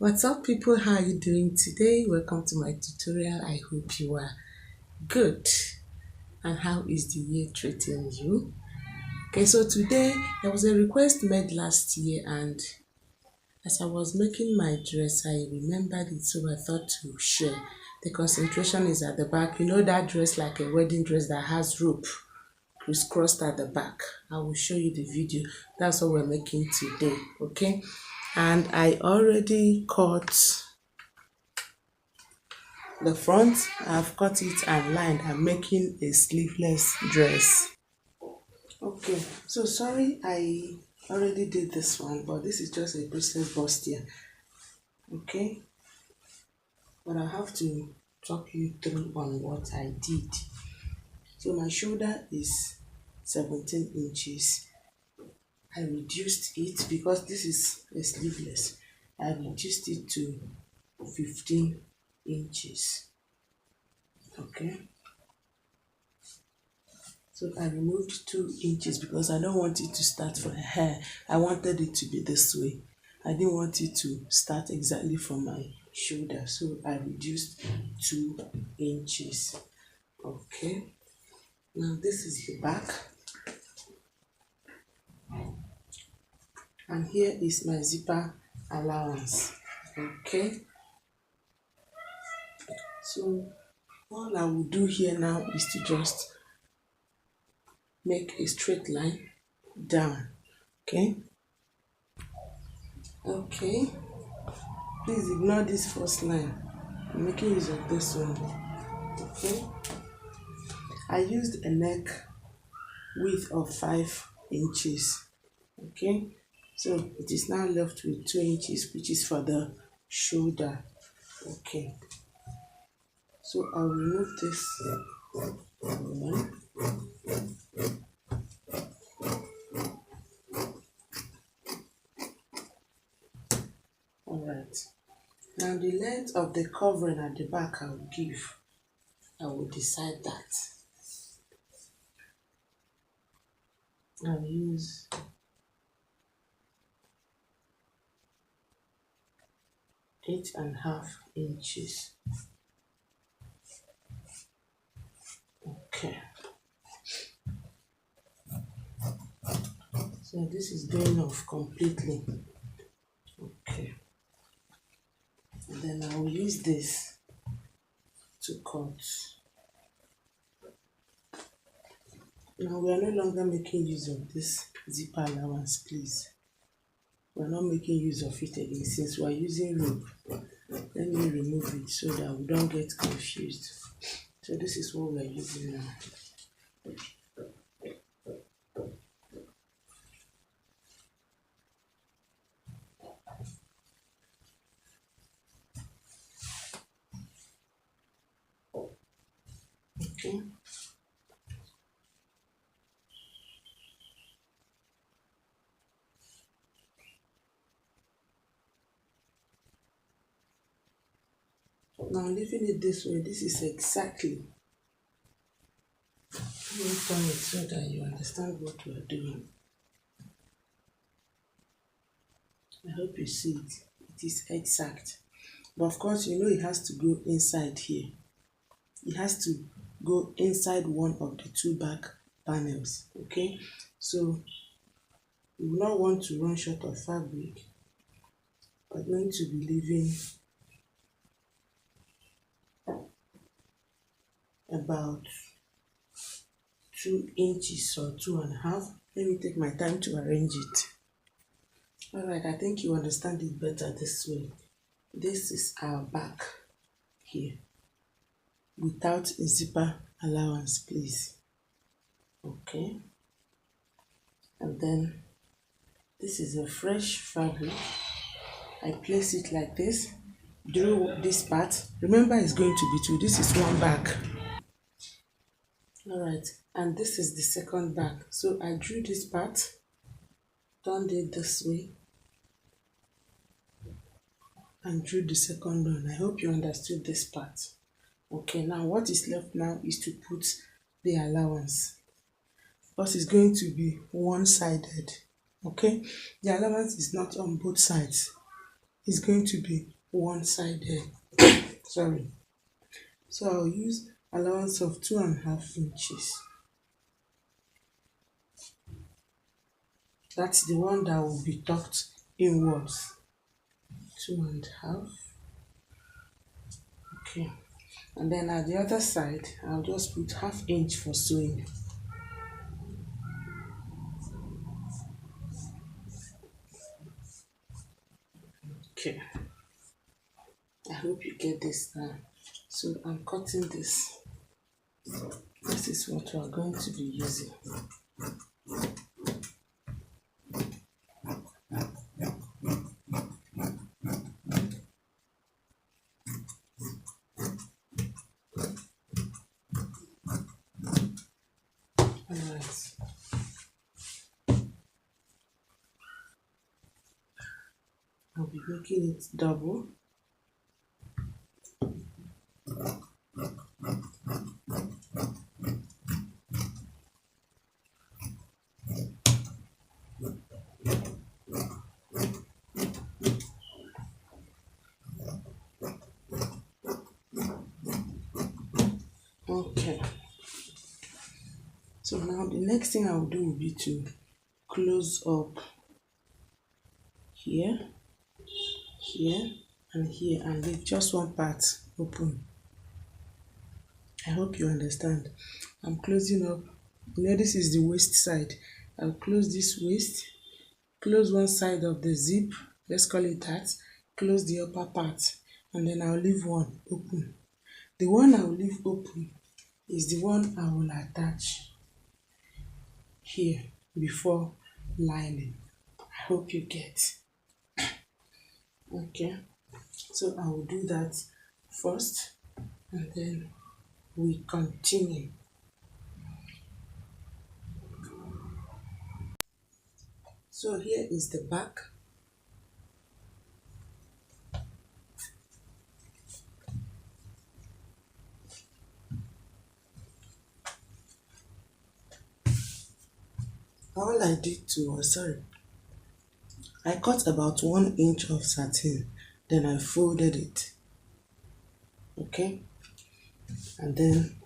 What's up, people? How are you doing today? Welcome to my tutorial. I hope you are good. And how is the year treating you? Okay, so today there was a request made last year, and as I was making my dress, I remembered it, so I thought to share. The concentration is at the back. You know that dress, like a wedding dress that has rope crisscrossed at the back. I will show you the video. That's what we're making today, okay? And I already cut the front. I've cut it and lined. I'm making a sleeveless dress. Okay, so sorry I already did this one, but this is just a princess bustier. Okay, but I have to talk you through on what I did. So my shoulder is 17 inches. I reduced it because this is a sleeveless. I reduced it to 15 inches. Okay, so I removed 2 inches because I don't want it to start from here. I wanted it to be this way. I didn't want it to start exactly from my shoulder, so I reduced 2 inches. Okay, now this is the back, and here is my zipper allowance. Okay, so all I will do here now is to just make a straight line down. Okay, please ignore this first line. I'm making use of this one. Okay, I used a neck width of 5 inches. Okay, so it is now left with 2 inches, which is for the shoulder. Okay, so I'll remove this one. Alright, now the length of the covering at the back I will decide that. I'll use 8.5 inches. Okay, so this is going off completely. Okay, and then I will use this to cut. Now we are no longer making use of this zipper allowance, please. We're not making use of it again since we're using rope. Let me remove it so that we don't get confused. So this is what we're using now. Okay. Now leaving it this way, this is exactly. Let me turn it so that you understand what we're doing. I hope you see it. It is exact. But of course, you know it has to go inside here. It has to go inside one of the 2 back panels. Okay, so we will not want to run short of fabric. We're going to be leaving about 2 inches or 2.5. Let me take my time to arrange it. Alright, I think you understand it better this way. This is our back here without a zipper allowance, please. Okay, and then this is a fresh fabric. I place it like this. Drew this part. Remember, it's going to be 2. This is one back. Alright, and this is the second back. So I drew this part, turned it this way, and drew the second one. I hope you understood this part. Okay, now what is left now is to put the allowance, because it's going to be one-sided. Okay, the allowance is not on both sides. is going to be one-sided. Sorry. So I'll use allowance of 2.5 inches. That's the one that will be tucked inwards. 2.5. Okay. And then at the other side, I'll just put 1/2 inch for sewing. Okay. I hope you get this now. So I'm cutting this. This is what we are going to be using. Alright. I'll be making it double. Okay. So now the next thing I will do will be to close up here, here, and here, and leave just one part open. I hope you understand. I'm closing up. This is the waist side. I'll close this waist, close one side of the zip, let's call it that, close the upper part, and then I'll leave one open. The one I will leave open is the one I will attach here before lining. I hope you get. Okay, so I will do that first, and then we continue. So here is the back. All I did I cut about 1 inch of satin, then I folded it. Okay, and then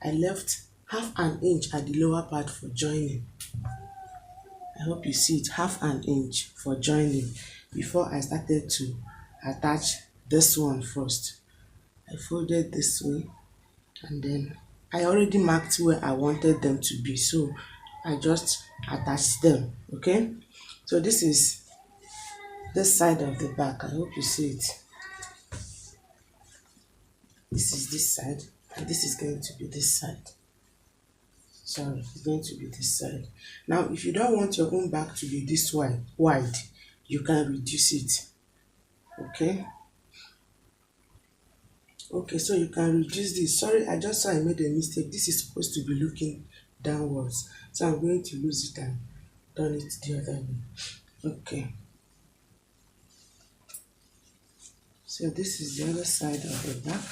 I left 1/2 inch at the lower part for joining. I hope you see it, 1/2 inch for joining before I started to attach this one first. I folded this way, and then I already marked where I wanted them to be, so I just attached them. Okay, so this is this side of the back. I hope you see it. This is this side, and this is going to be this side. Sorry, it's going to be this side. Now, if you don't want your own back to be this wide, you can reduce it. Okay. Okay, so you can reduce this. Sorry, I just saw I made a mistake. This is supposed to be looking downwards, so I'm going to lose it and turn it the other way. Okay. So this is the other side of the back.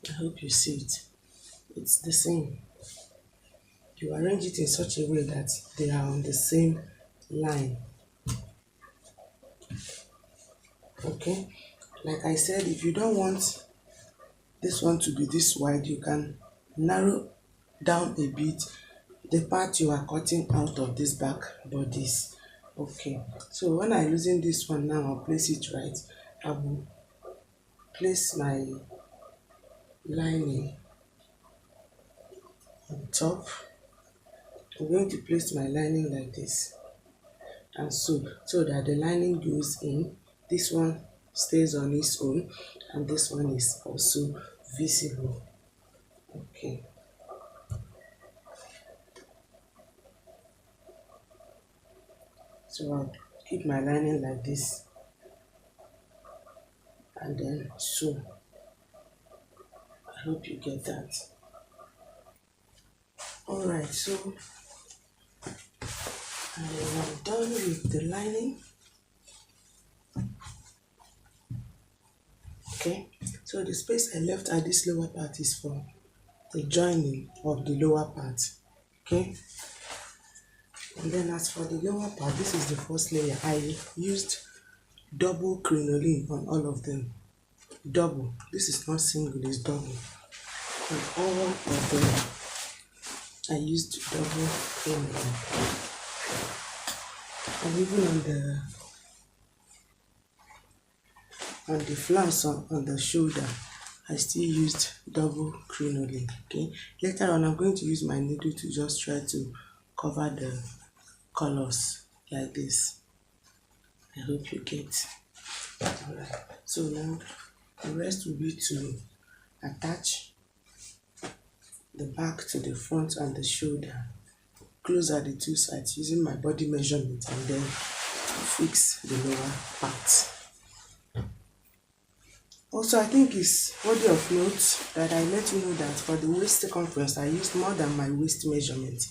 I hope you see it. It's the same. You arrange it in such a way that they are on the same line. Okay, like I said, if you don't want this one to be this wide, you can narrow down a bit the part you are cutting out of this back bodice. Okay, so when I'm using this one now, I'll place it right. I will place my lining on top. I'm going to place my lining like this, and so that the lining goes in. This one stays on its own, and this one is also visible. Okay. So I'll keep my lining like this, and then sew. I hope you get that. Alright, so I'm done with the lining. Okay, so the space I left at this lower part is for the joining of the lower part. Okay, and then as for the lower part, this is the first layer. I used double crinoline on all of them. Double. This is not single, it's double. On all of them, I used double crinoline. And even on the flanks on the shoulder, I still used double crinoline. Okay, later on I'm going to use my needle to just try to cover the colors like this. I hope you get. Alright, so now the rest will be to attach the back to the front and the shoulder, close at the two sides using my body measurement, and then fix the lower part. Also, I think it's worthy of note that I let you know that for the waist circumference, I used more than my waist measurement,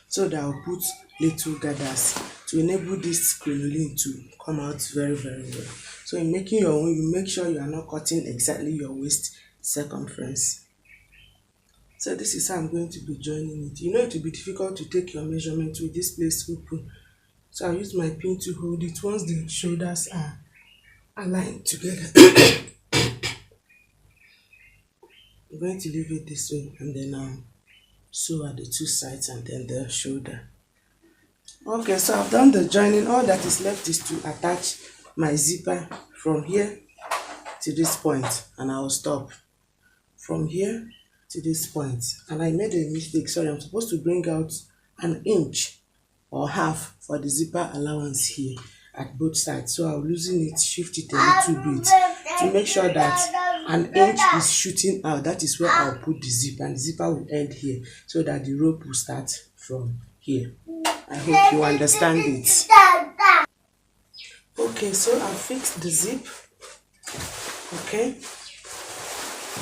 so that I'll put little gathers to enable this crinoline to come out very, very well. So in making your own, you make sure you are not cutting exactly your waist circumference. So this is how I'm going to be joining it. You know it will be difficult to take your measurement with this place open. So I'll use my pin to hold it once the shoulders are aligned together. I'm going to leave it this way, and then sew at the two sides and then the shoulder. Okay, so I've done the joining. All that is left is to attach my zipper from here to this point, and I'll stop from here to this point. And I made a mistake. Sorry, I'm supposed to bring out an inch or half for the zipper allowance here at both sides. So I'll loosen it, shift it a little bit to make sure that an inch is shooting out. That is where I'll put the zipper, and the zipper will end here so that the rope will start from here. I hope you understand it. Okay, so I'll fix the zip. Okay,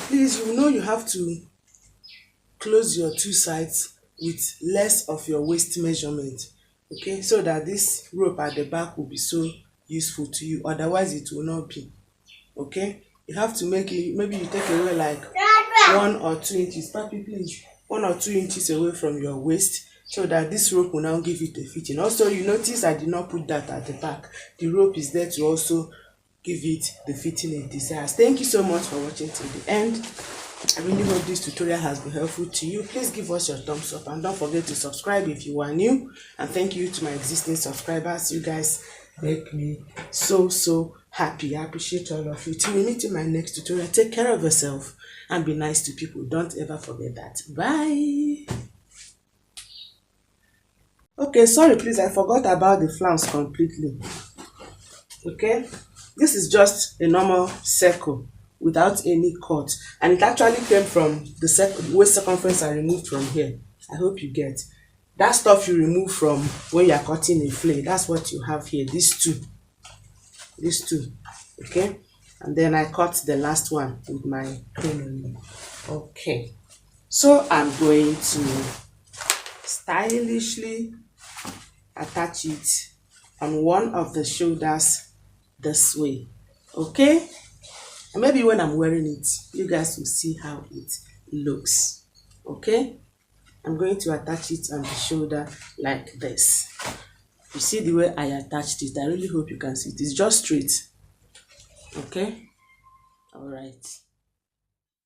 please, you know you have to close your two sides with less of your waist measurement, okay, so that this rope at the back will be so useful to you. Otherwise it will not be. Okay, you have to make it, maybe you take away like 1 or 2 inches, papi please, 1 or 2 inches away from your waist, so that this rope will now give it a fitting. Also, you notice I did not put that at the back. The rope is there to also give it the fitting it desires. Thank you so much for watching till the end. I really hope this tutorial has been helpful to you. Please give us your thumbs up, and don't forget to subscribe if you are new. And thank you to my existing subscribers. You guys make me so happy. I appreciate all of you. Till we meet in my next tutorial, take care of yourself and be nice to people. Don't ever forget that. Bye. Okay, sorry please, I forgot about the flanks completely. Okay, this is just a normal circle without any cut, and it actually came from the waist circumference I removed from here. I hope you get that stuff you remove from when you are cutting a flare. That's what you have here, these two, okay, and then I cut the last one with my crinoline. Okay, so I'm going to stylishly attach it on one of the shoulders this way. Okay, and maybe when I'm wearing it, you guys will see how it looks. Okay, I'm going to attach it on the shoulder like this. You see the way I attached it? I really hope you can see it. It's just straight. Okay, all right.